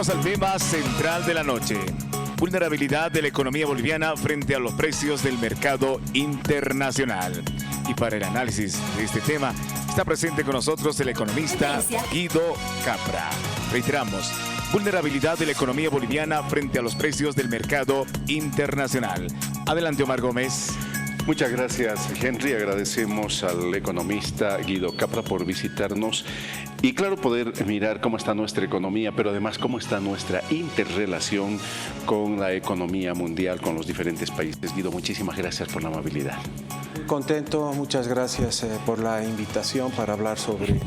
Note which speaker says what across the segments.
Speaker 1: Vamos al tema central de la noche. Vulnerabilidad de la economía boliviana frente a los precios del mercado internacional. Y para el análisis de este tema está presente con nosotros el economista Guido Capra. Reiteramos, vulnerabilidad de la economía boliviana frente a los precios del mercado internacional. Adelante, Omar Gómez.
Speaker 2: Muchas gracias, Henry. Agradecemos al economista Guido Capra por visitarnos y, claro, poder mirar cómo está nuestra economía, pero además cómo está nuestra interrelación con la economía mundial, con los diferentes países. Guido, muchísimas gracias por la amabilidad.
Speaker 3: Contento, muchas gracias por la invitación para hablar sobre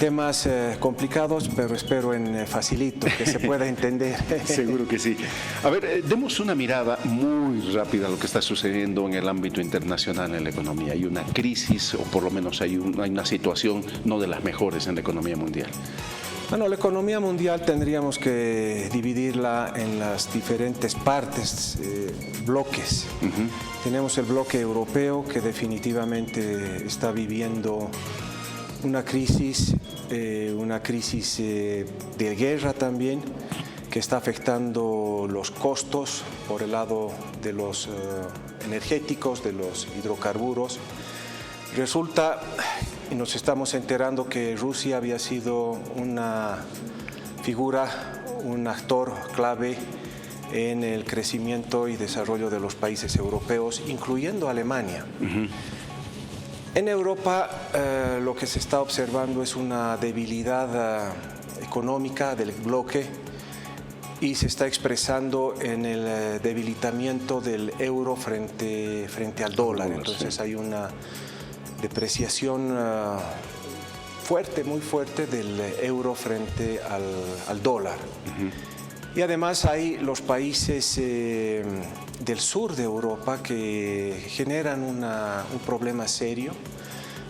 Speaker 3: temas complicados, pero espero en facilito, que se pueda entender.
Speaker 2: Seguro que sí. A ver, demos una mirada muy rápida a lo que está sucediendo en el ámbito internacional en la economía. Hay una crisis, o por lo menos hay una situación no de las mejores en la economía mundial.
Speaker 3: Bueno, la economía mundial tendríamos que dividirla en las diferentes partes, bloques. Tenemos el bloque europeo, que definitivamente está viviendo una crisis de guerra también, que está afectando los costos por el lado de los energéticos, de los hidrocarburos. Resulta, y nos estamos enterando, que Rusia había sido una figura, un actor clave en el crecimiento y desarrollo de los países europeos, incluyendo Alemania. En Europa lo que se está observando es una debilidad económica del bloque y se está expresando en el debilitamiento del euro frente al dólar. Entonces hay una depreciación fuerte, muy fuerte del euro frente al dólar. Y además hay los países del sur de Europa que generan un problema serio,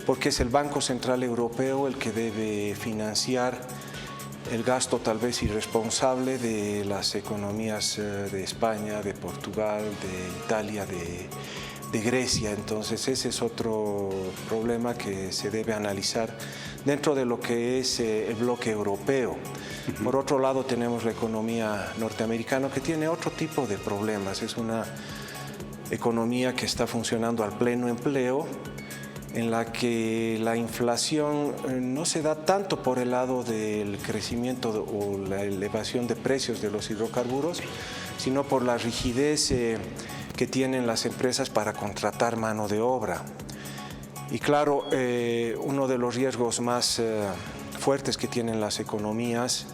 Speaker 3: porque es el Banco Central Europeo el que debe financiar el gasto tal vez irresponsable de las economías de España, de Portugal, de Italia, de Grecia. Entonces ese es otro problema que se debe analizar dentro de lo que es el bloque europeo. Por otro lado, tenemos la economía norteamericana, que tiene otro tipo de problemas. Es una economía que está funcionando al pleno empleo, en la que la inflación no se da tanto por el lado del crecimiento o la elevación de precios de los hidrocarburos, sino por la rigidez que tienen las empresas para contratar mano de obra. Y claro, uno de los riesgos más fuertes que tienen las economías,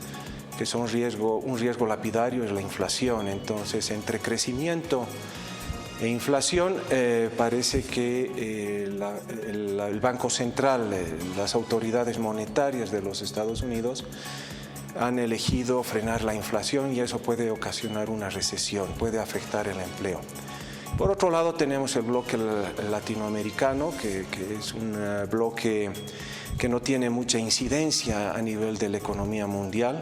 Speaker 3: que son un riesgo lapidario, es la inflación. Entonces, entre crecimiento e inflación, parece que el Banco Central, las autoridades monetarias de los Estados Unidos, han elegido frenar la inflación, y eso puede ocasionar una recesión, puede afectar el empleo. Por otro lado, tenemos el bloque latinoamericano, que es un bloque que no tiene mucha incidencia a nivel de la economía mundial.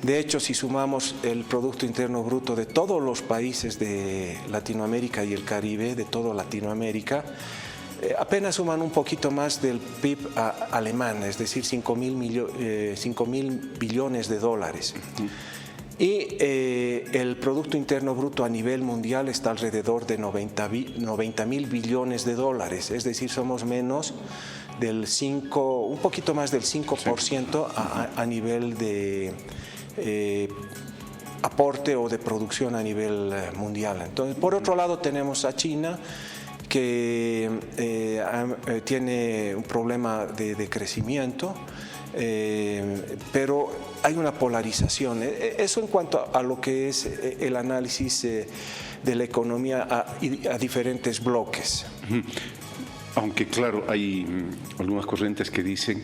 Speaker 3: De hecho, si sumamos el Producto Interno Bruto de todos los países de Latinoamérica y el Caribe, de toda Latinoamérica, apenas suman un poquito más del PIB alemán, es decir, 5.000 billones de dólares. Y el Producto Interno Bruto a nivel mundial está alrededor de 90.000 billones de dólares, es decir, somos menos del un poquito más del 5% a nivel de aporte o de producción a nivel mundial. Entonces, por otro lado, tenemos a China, que tiene un problema de crecimiento, pero hay una polarización. Eso en cuanto a lo que es el análisis de la economía a diferentes bloques.
Speaker 2: Aunque claro, hay algunas corrientes que dicen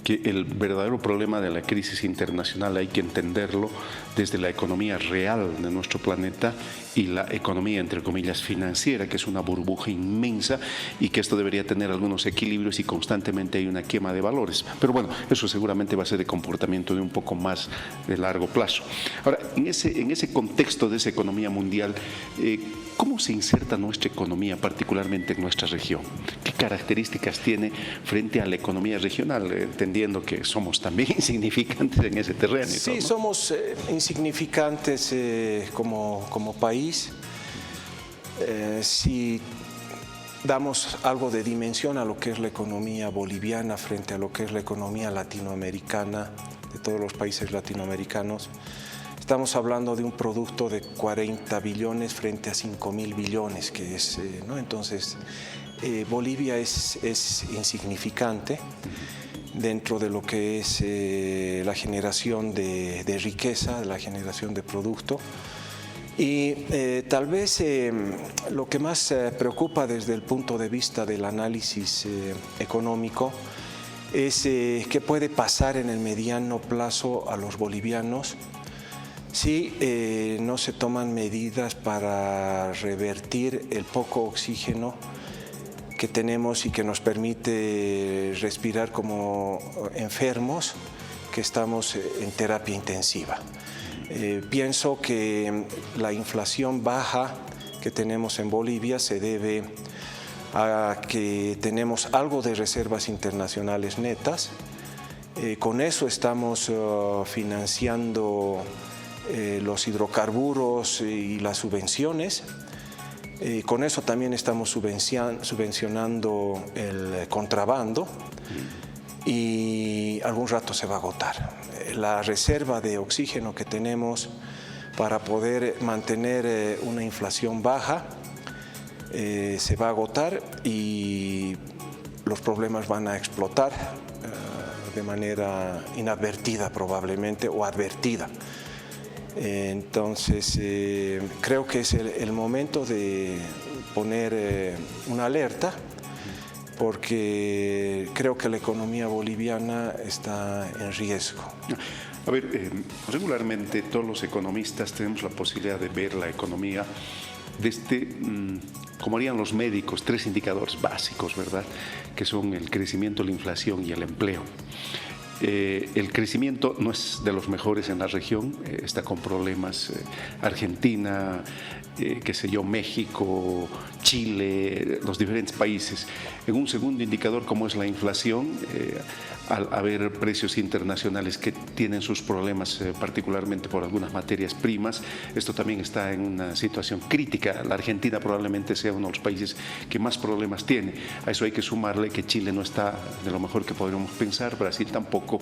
Speaker 2: que el verdadero problema de la crisis internacional hay que entenderlo desde la economía real de nuestro planeta y la economía, entre comillas, financiera, que es una burbuja inmensa, y que esto debería tener algunos equilibrios, y constantemente hay una quema de valores. Pero bueno, eso seguramente va a ser de comportamiento de un poco más de largo plazo. Ahora, en ese contexto de esa economía mundial, ¿Cómo se inserta nuestra economía, particularmente en nuestra región? ¿Qué características tiene frente a la economía regional, entendiendo que somos también insignificantes en ese terreno?
Speaker 3: Sí,
Speaker 2: ¿no?
Speaker 3: somos insignificantes como país. Si damos algo de dimensión a lo que es la economía boliviana frente a lo que es la economía latinoamericana, de todos los países latinoamericanos, estamos hablando de un producto de 40 billones frente a 5.000 billones, que es, ¿no? Entonces, Bolivia es insignificante dentro de lo que es la generación de riqueza, la generación de producto. Y tal vez lo que más preocupa desde el punto de vista del análisis económico es qué puede pasar en el mediano plazo a los bolivianos si no se toman medidas para revertir el poco oxígeno que tenemos y que nos permite respirar como enfermos que estamos en terapia intensiva. Pienso que la inflación baja que tenemos en Bolivia se debe a que tenemos algo de reservas internacionales netas. Con eso estamos financiando los hidrocarburos y las subvenciones. Con eso también estamos subvencionando el contrabando y algún rato se va a agotar. La reserva de oxígeno que tenemos para poder mantener una inflación baja se va a agotar y los problemas van a explotar de manera inadvertida probablemente o advertida. Entonces creo que es el momento de poner una alerta, porque creo que la economía boliviana está en riesgo.
Speaker 2: A ver, regularmente todos los economistas tenemos la posibilidad de ver la economía desde, como harían los médicos, 3 indicadores básicos, ¿verdad? Que son el crecimiento, la inflación y el empleo. El crecimiento no es de los mejores en la región, está con problemas Argentina, qué sé yo, México, Chile, los diferentes países. En un segundo indicador como es la inflación, al haber precios internacionales que tienen sus problemas, particularmente por algunas materias primas, esto también está en una situación crítica. La Argentina probablemente sea uno de los países que más problemas tiene. A eso hay que sumarle que Chile no está de lo mejor que podríamos pensar, Brasil tampoco.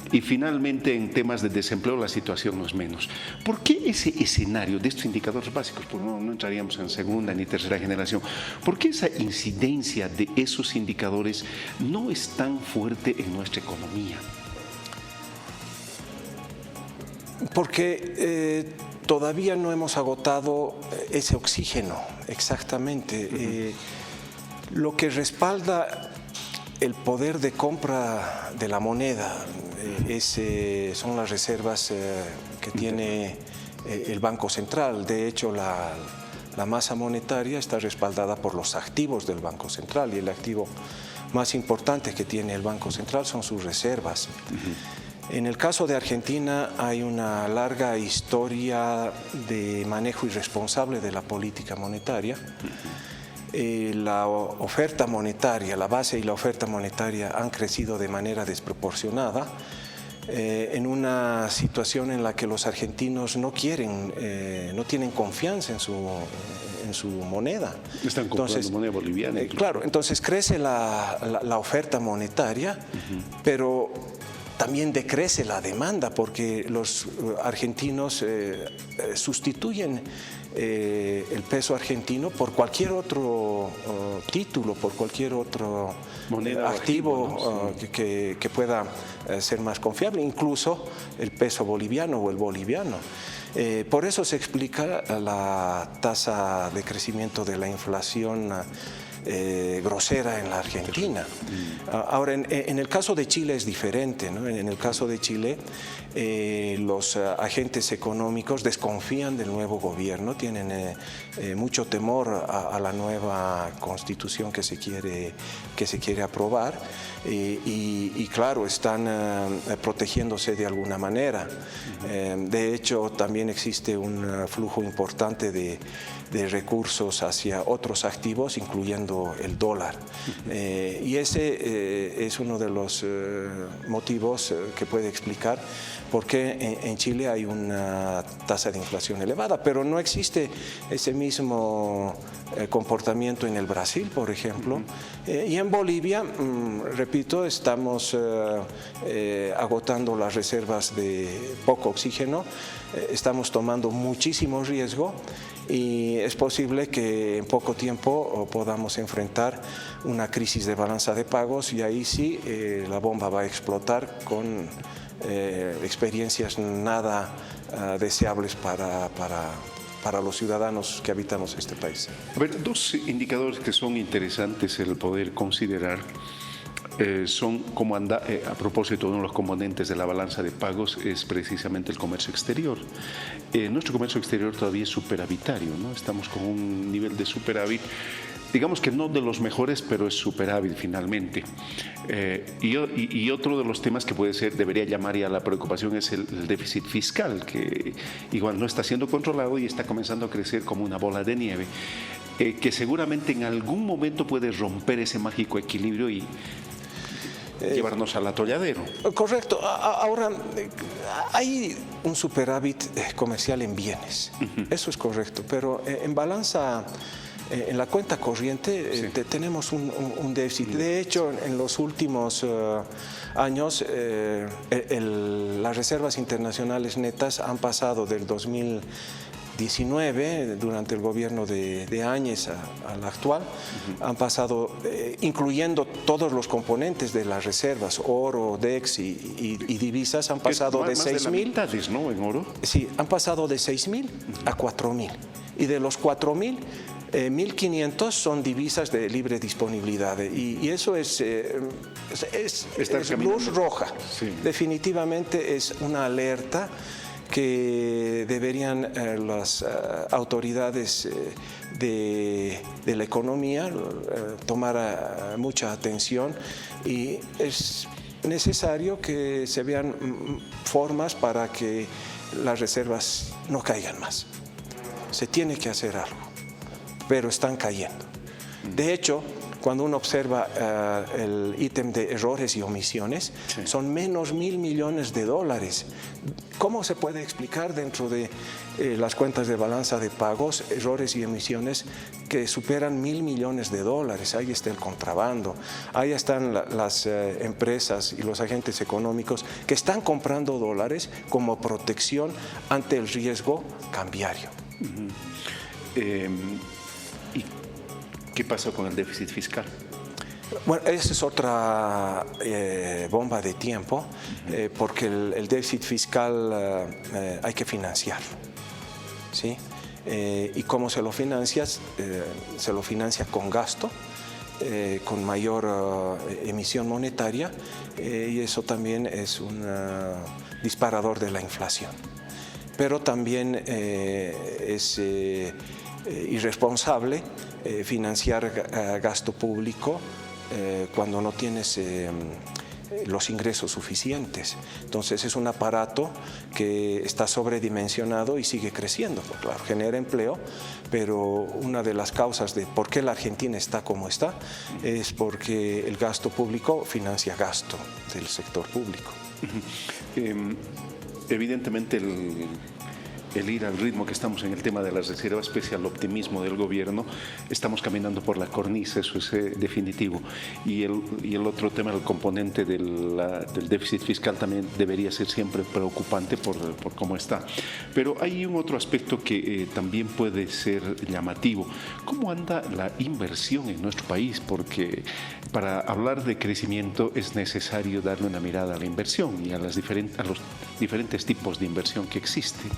Speaker 2: Y finalmente, en temas de desempleo, la situación no es menos. ¿Por qué ese escenario de estos indicadores básicos? Pues no entraríamos en segunda ni tercera generación. ¿Por qué esa incidencia de esos indicadores no es tan fuerte en nuestra economía?
Speaker 3: Porque todavía no hemos agotado ese oxígeno, exactamente. Lo que respalda el poder de compra de la moneda son las reservas que tiene el Banco Central. De hecho, la masa monetaria está respaldada por los activos del Banco Central, y el activo más importante que tiene el Banco Central son sus reservas. En el caso de Argentina hay una larga historia de manejo irresponsable de la política monetaria. La oferta monetaria, la base y la oferta monetaria han crecido de manera desproporcionada en una situación en la que los argentinos no tienen confianza en su moneda.
Speaker 2: Están comprando moneda boliviana.
Speaker 3: Claro, entonces crece la oferta monetaria, pero también decrece la demanda, porque los argentinos sustituyen el peso argentino por cualquier otro título, por cualquier otro activo, ¿no? que pueda ser más confiable, incluso el peso boliviano o el boliviano. Por eso se explica la tasa de crecimiento de la inflación grosera en la Argentina. Ahora, en el caso de Chile es diferente, ¿no? En el caso de Chile, los agentes económicos desconfían del nuevo gobierno, tienen mucho temor a la nueva constitución que se quiere aprobar y claro, están protegiéndose de alguna manera. De hecho, también existe un flujo importante de recursos hacia otros activos, incluyendo el dólar. Y ese es uno de los motivos que puede explicar por qué en Chile hay una tasa de inflación elevada, pero no existe ese mismo comportamiento en el Brasil, por ejemplo. Y en Bolivia, repito, estamos agotando las reservas de poco oxígeno, estamos tomando muchísimo riesgo y es posible que en poco tiempo podamos enfrentar una crisis de balanza de pagos y ahí sí la bomba va a explotar con experiencias nada deseables para los ciudadanos que habitamos este país.
Speaker 2: A ver, dos indicadores que son interesantes el poder considerar son cómo anda, a propósito, uno de los componentes de la balanza de pagos es precisamente el comercio exterior. Nuestro comercio exterior todavía es superavitario, ¿no? Estamos con un nivel de superávit, digamos que no de los mejores, pero es superávit finalmente. Y otro de los temas que debería llamar ya la preocupación es el déficit fiscal, que igual no está siendo controlado y está comenzando a crecer como una bola de nieve, que seguramente en algún momento puede romper ese mágico equilibrio y llevarnos al atolladero.
Speaker 3: Correcto. Ahora, hay un superávit comercial en bienes, eso es correcto, pero en balanza, en la cuenta corriente, tenemos un déficit. De hecho, en los últimos años, las reservas internacionales netas han pasado del 2019, durante el gobierno de Áñez al actual, han pasado, incluyendo todos los componentes de las reservas, oro, DEX y divisas, han pasado de 6.000,
Speaker 2: ¿no? En oro.
Speaker 3: Sí, han pasado de 6.000 a 4.000. Y de los 4.000, 1.500 son divisas de libre disponibilidad y eso es luz roja. Sí. Definitivamente es una alerta que deberían las autoridades de la economía tomar mucha atención y es necesario que se vean formas para que las reservas no caigan más. Se tiene que hacer algo, pero están cayendo. De hecho, cuando uno observa el ítem de errores y omisiones, son menos $1.000 millones. ¿Cómo se puede explicar dentro de las cuentas de balanza de pagos errores y emisiones que superan $1.000 millones? Ahí está el contrabando, ahí están las empresas y los agentes económicos que están comprando dólares como protección ante el riesgo cambiario.
Speaker 2: ¿Y qué pasó con el déficit fiscal?
Speaker 3: Bueno, esa es otra bomba de tiempo, porque el déficit fiscal hay que financiarlo, ¿sí? ¿Y cómo se lo financias? Se lo financia con gasto, con mayor emisión monetaria, y eso también es un disparador de la inflación. Pero también es irresponsable financiar gasto público cuando no tienes los ingresos suficientes. Entonces es un aparato que está sobredimensionado y sigue creciendo. Claro, genera empleo, pero una de las causas de por qué la Argentina está como está es porque el gasto público financia gasto del sector público.
Speaker 2: Evidentemente el ir al ritmo que estamos en el tema de las reservas, pese al optimismo del gobierno, estamos caminando por la cornisa, eso es definitivo. Y el otro tema, el componente del déficit fiscal, también debería ser siempre preocupante por cómo está. Pero hay un otro aspecto que también puede ser llamativo. ¿Cómo anda la inversión en nuestro país? Porque para hablar de crecimiento es necesario darle una mirada a la inversión y a los diferentes tipos de inversión que existen.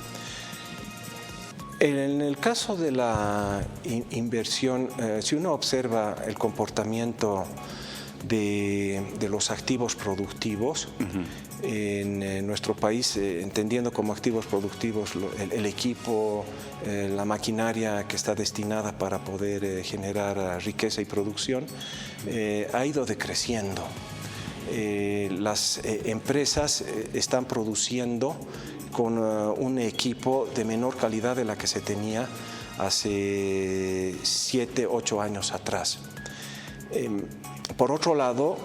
Speaker 3: En el caso de la inversión, si uno observa el comportamiento de los activos productivos, en nuestro país, entendiendo como activos productivos el equipo, la maquinaria que está destinada para poder generar riqueza y producción, ha ido decreciendo. Las empresas están produciendo con un equipo de menor calidad de la que se tenía hace 7, 8 años atrás. Por otro lado,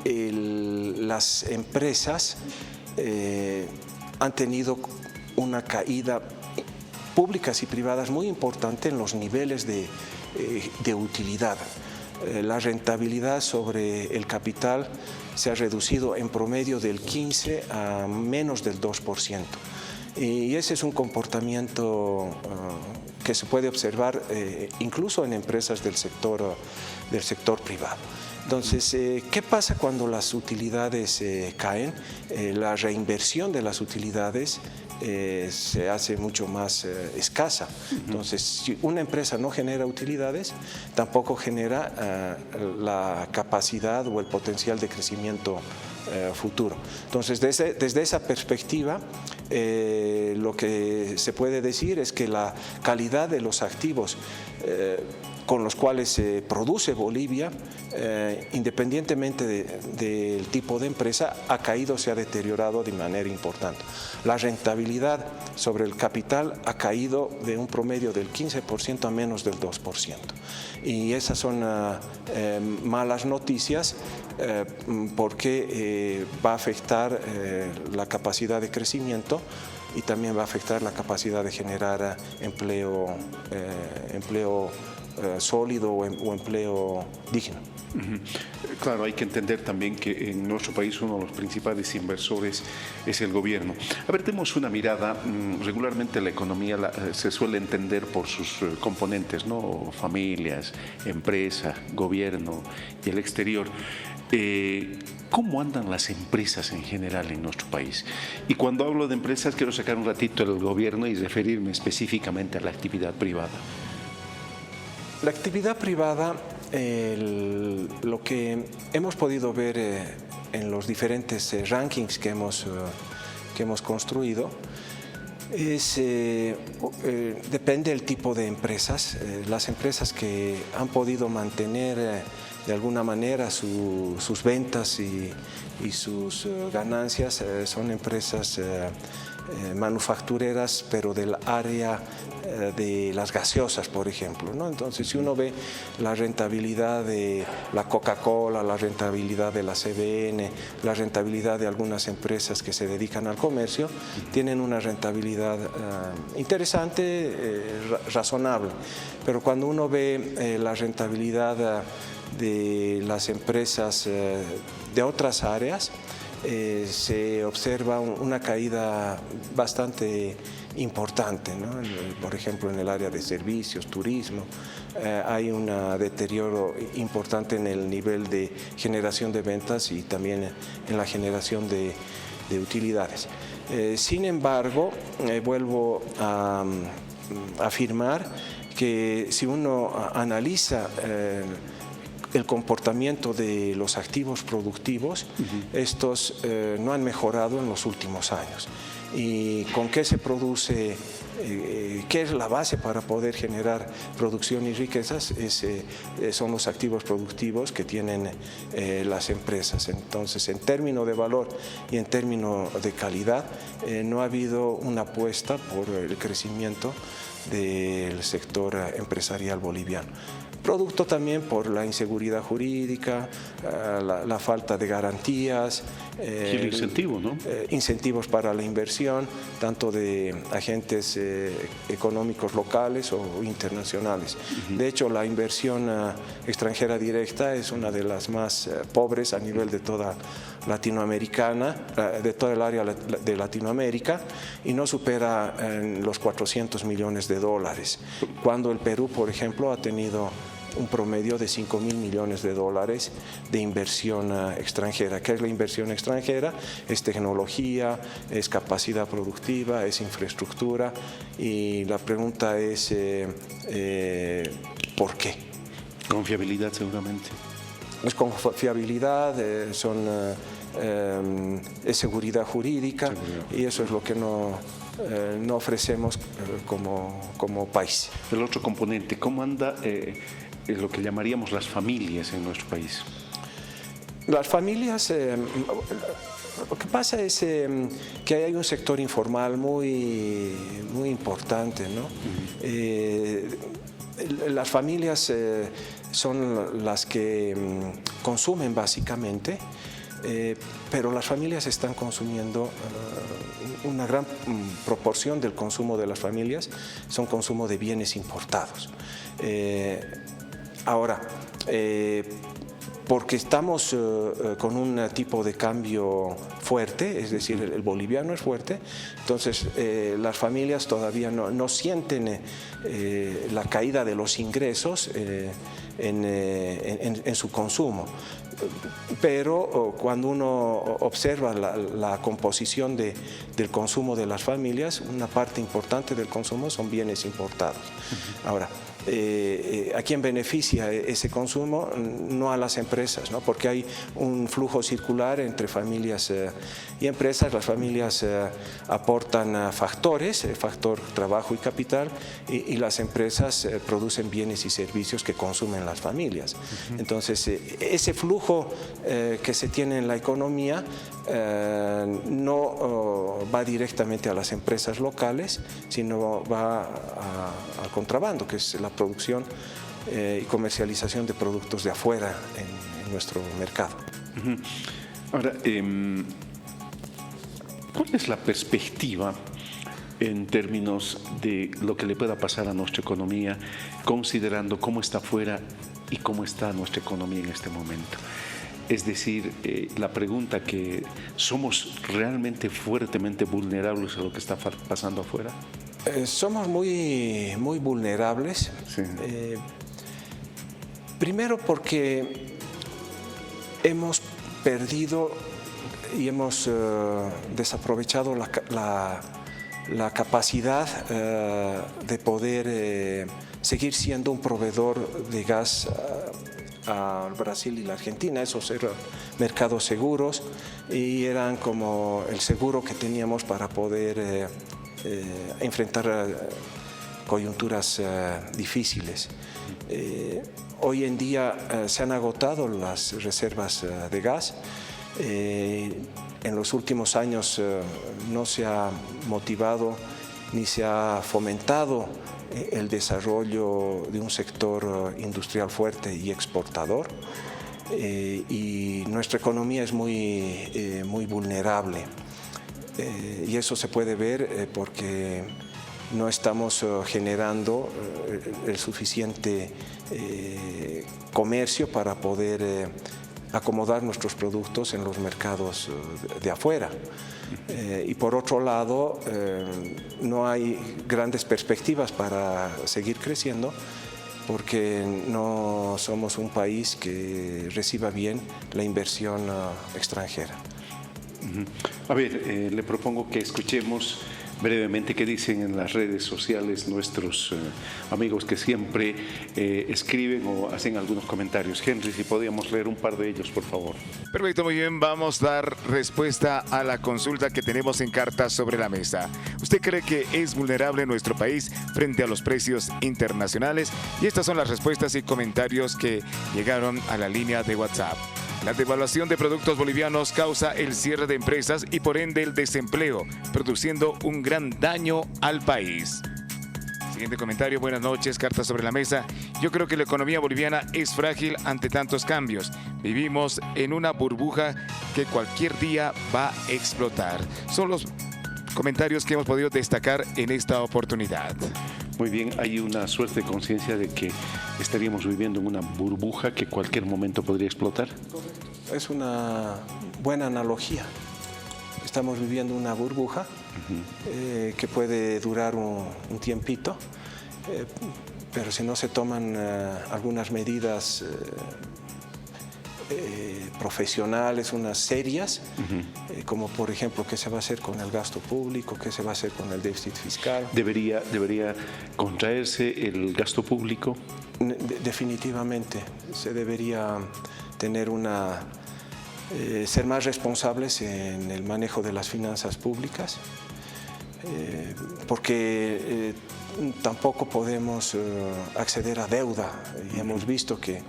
Speaker 3: las empresas han tenido una caída, públicas y privadas, muy importante en los niveles de utilidad. La rentabilidad sobre el capital se ha reducido en promedio del 15 a menos del 2%. Y ese es un comportamiento que se puede observar incluso en empresas del sector privado. Entonces, ¿qué pasa cuando las utilidades caen? La reinversión de las utilidades se hace mucho más escasa. Entonces, si una empresa no genera utilidades, tampoco genera la capacidad o el potencial de crecimiento futuro. Entonces, desde esa perspectiva, lo que se puede decir es que la calidad de los activos con los cuales se produce Bolivia, independientemente del tipo de empresa, ha caído, se ha deteriorado de manera importante. La rentabilidad sobre el capital ha caído de un promedio del 15% a menos del 2%. Y esas son malas noticias porque va a afectar la capacidad de crecimiento y también va a afectar la capacidad de generar empleo sólido o empleo digno.
Speaker 2: Claro, hay que entender también que en nuestro país uno de los principales inversores es el gobierno. A ver, demos una mirada. Regularmente la economía se suele entender por sus componentes, ¿no? Familias, empresa, gobierno y el exterior. ¿Cómo andan las empresas en general en nuestro país? Y cuando hablo de empresas quiero sacar un ratito el gobierno y referirme específicamente a la actividad privada.
Speaker 3: La actividad privada, lo que hemos podido ver en los diferentes rankings que hemos construido, depende del tipo de empresas. Las empresas que han podido mantener de alguna manera sus ventas y sus ganancias son empresas manufactureras, pero del área de las gaseosas, por ejemplo, ¿no? Entonces, si uno ve la rentabilidad de la Coca-Cola, la rentabilidad de la CBN, la rentabilidad de algunas empresas que se dedican al comercio, tienen una rentabilidad interesante, razonable. Pero cuando uno ve la rentabilidad de las empresas de otras áreas, se observa una caída bastante importante, ¿no? Por ejemplo, en el área de servicios, turismo, hay un deterioro importante en el nivel de generación de ventas y también en la generación de utilidades. Sin embargo, vuelvo a afirmar que si uno analiza el comportamiento de los activos productivos, estos no han mejorado en los últimos años. ¿Y con qué se produce? ¿Qué es la base para poder generar producción y riquezas? Son los activos productivos que tienen las empresas. Entonces, en términos de valor y en términos de calidad, no ha habido una apuesta por el crecimiento del sector empresarial boliviano. Producto también por la inseguridad jurídica, la falta de garantías.
Speaker 2: Y el incentivo, ¿no?
Speaker 3: Incentivos para la inversión, tanto de agentes económicos locales o internacionales. De hecho, la inversión extranjera directa es una de las más pobres a nivel de toda latinoamericana, de toda el área de Latinoamérica, y no supera los $400 millones, cuando el Perú, por ejemplo, ha tenido un promedio de 5.000 millones de dólares de inversión extranjera. ¿Qué es la inversión extranjera? Es tecnología, es capacidad productiva, es infraestructura, y la pregunta es ¿por qué?
Speaker 2: Confiabilidad seguramente.
Speaker 3: Es confiabilidad, es seguridad jurídica, y eso es lo que no ofrecemos como país.
Speaker 2: El otro componente, ¿cómo anda lo que llamaríamos las familias en nuestro país?
Speaker 3: Las familias, lo que pasa es que hay un sector informal muy importante, ¿no? Las familias son las que consumen básicamente, pero las familias están consumiendo una gran proporción del consumo de las familias son consumo de bienes importados. Ahora, porque estamos con un tipo de cambio fuerte, es decir, el boliviano es fuerte, entonces las familias todavía no sienten la caída de los ingresos en su consumo. Pero cuando uno observa la composición del consumo de las familias, una parte importante del consumo son bienes importados. Ahora, ¿a quién beneficia ese consumo? No a las empresas, ¿no? Porque hay un flujo circular entre familias y empresas. Las familias aportan factores, factor trabajo y capital, y las empresas producen bienes y servicios que consumen las familias. Entonces, ese flujo que se tiene en la economía no va directamente a las empresas locales, sino va al contrabando, que es la producción y comercialización de productos de afuera en nuestro mercado.
Speaker 2: Ahora, ¿cuál es la perspectiva en términos de lo que le pueda pasar a nuestra economía, considerando cómo está afuera y cómo está nuestra economía en este momento? Es decir, la pregunta que ¿somos realmente fuertemente vulnerables a lo que está pasando afuera?
Speaker 3: Somos muy vulnerables.
Speaker 2: Sí.
Speaker 3: Primero porque hemos perdido y hemos desaprovechado la capacidad de poder seguir siendo un proveedor de gas a Brasil y la Argentina. Esos eran mercados seguros y eran como el seguro que teníamos para poder enfrentar coyunturas difíciles. Hoy en día se han agotado las reservas de gas. En los últimos años no se ha motivado ni se ha fomentado el desarrollo de un sector industrial fuerte y exportador, y nuestra economía es muy vulnerable, y eso se puede ver porque no estamos generando el suficiente comercio para poder acomodar nuestros productos en los mercados de afuera. Y por otro lado, no hay grandes perspectivas para seguir creciendo porque no somos un país que reciba bien la inversión extranjera.
Speaker 2: A ver, le propongo que escuchemos brevemente qué dicen en las redes sociales nuestros amigos que siempre escriben o hacen algunos comentarios. Henry, si podíamos leer un par de ellos, por favor.
Speaker 1: Perfecto, muy bien. Vamos a dar respuesta a la consulta que tenemos en Cartas sobre la Mesa. ¿Usted cree que es vulnerable nuestro país frente a los precios internacionales? Y estas son las respuestas y comentarios que llegaron a la línea de WhatsApp. La devaluación de productos bolivianos causa el cierre de empresas y por ende el desempleo, produciendo un gran daño al país. Siguiente comentario. Buenas noches, Cartas sobre la Mesa. Yo creo que la economía boliviana es frágil ante tantos cambios. Vivimos en una burbuja que cualquier día va a explotar. Son los comentarios que hemos podido destacar en esta oportunidad.
Speaker 2: Muy bien, hay una suerte de conciencia de que estaríamos viviendo en una burbuja que cualquier momento podría explotar.
Speaker 3: Es una buena analogía. Estamos viviendo una burbuja que puede durar un tiempito, pero si no se toman algunas medidas profesionales, unas serias, como por ejemplo qué se va a hacer con el gasto público, qué se va a hacer con el déficit fiscal.
Speaker 2: ¿Debería contraerse el gasto público?
Speaker 3: Definitivamente, se debería tener ser más responsables en el manejo de las finanzas públicas, porque tampoco podemos acceder a deuda. Y hemos visto que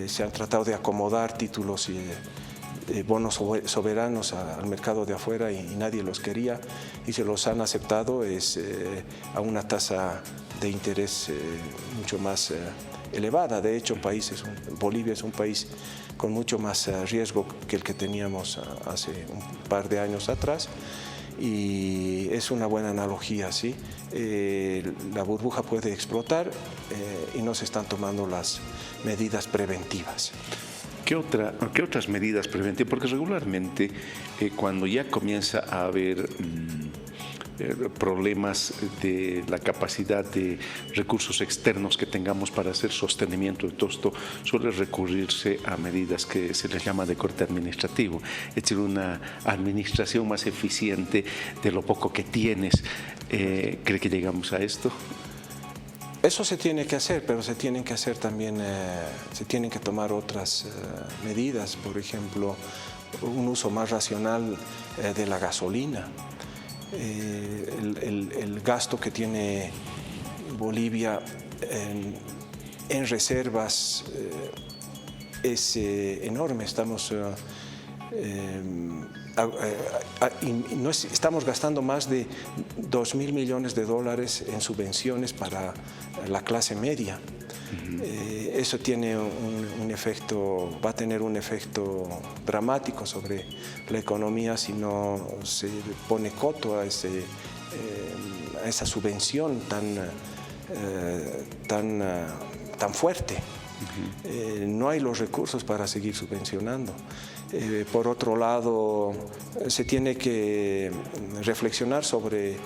Speaker 3: se han tratado de acomodar títulos y bonos soberanos al mercado de afuera y nadie los quería, y se los han aceptado a una tasa de interés mucho más elevada. De hecho, Bolivia es un país con mucho más riesgo que el que teníamos hace un par de años atrás, y es una buena analogía, ¿sí? La burbuja puede explotar y no se están tomando las medidas preventivas.
Speaker 2: ¿Qué otras medidas preventivas? Porque regularmente cuando ya comienza a haber problemas de la capacidad de recursos externos que tengamos para hacer sostenimiento de todo esto, suele recurrirse a medidas que se les llama de corte administrativo, es decir, una administración más eficiente de lo poco que tienes. ¿Cree que llegamos a esto?
Speaker 3: Eso se tiene que hacer, pero se tienen que hacer también, se tienen que tomar otras medidas, por ejemplo, un uso más racional de la gasolina. El gasto que tiene Bolivia en reservas es enorme. Estamos gastando más de 2.000 millones de dólares en subvenciones para la clase media. Eso tiene va a tener un efecto dramático sobre la economía si no se pone coto a esa subvención tan fuerte. No hay los recursos para seguir subvencionando. Por otro lado, se tiene que reflexionar sobre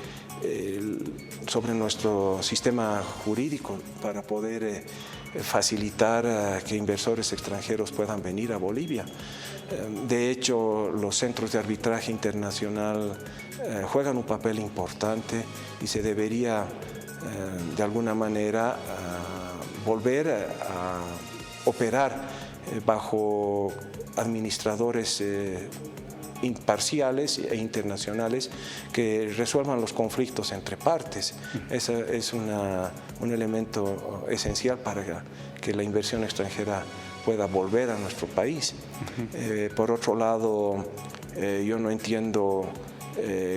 Speaker 3: nuestro sistema jurídico para poder facilitar que inversores extranjeros puedan venir a Bolivia. De hecho, los centros de arbitraje internacional juegan un papel importante y se debería de alguna manera volver a operar bajo administradores imparciales e internacionales que resuelvan los conflictos entre partes. Ese es un elemento esencial para que la inversión extranjera pueda volver a nuestro país. Por otro lado, yo no entiendo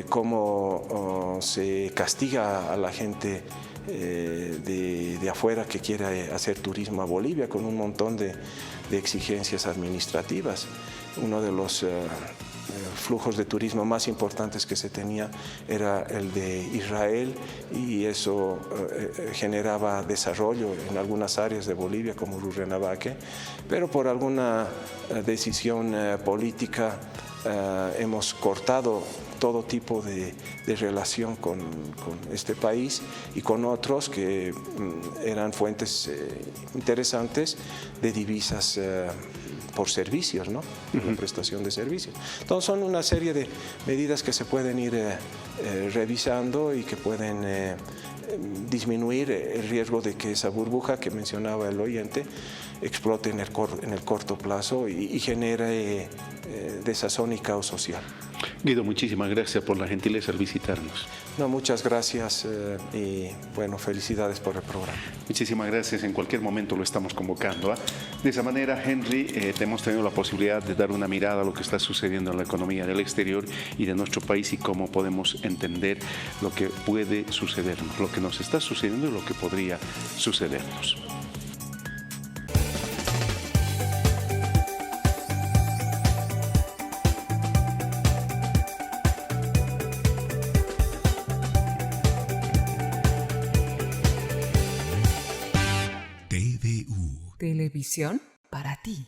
Speaker 3: cómo se castiga a la gente de afuera que quiera hacer turismo a Bolivia con un montón de exigencias administrativas. Uno de los flujos de turismo más importantes que se tenía era el de Israel, y eso generaba desarrollo en algunas áreas de Bolivia como Rurrenabaque, pero por alguna decisión política hemos cortado todo tipo de relación con este país y con otros que eran fuentes interesantes de divisas por servicios, ¿no? La prestación de servicios. Entonces son una serie de medidas que se pueden ir revisando y que pueden disminuir el riesgo de que esa burbuja que mencionaba el oyente explote en el corto plazo y genere desazón y caos social.
Speaker 2: Guido, muchísimas gracias por la gentileza al visitarnos.
Speaker 3: No, muchas gracias y bueno, felicidades por el programa.
Speaker 2: Muchísimas gracias, en cualquier momento lo estamos convocando. De esa manera, Henry, hemos tenido la posibilidad de dar una mirada a lo que está sucediendo en la economía del exterior y de nuestro país y cómo podemos entender lo que puede sucedernos, lo que nos está sucediendo y lo que podría sucedernos.
Speaker 4: Televisión para ti.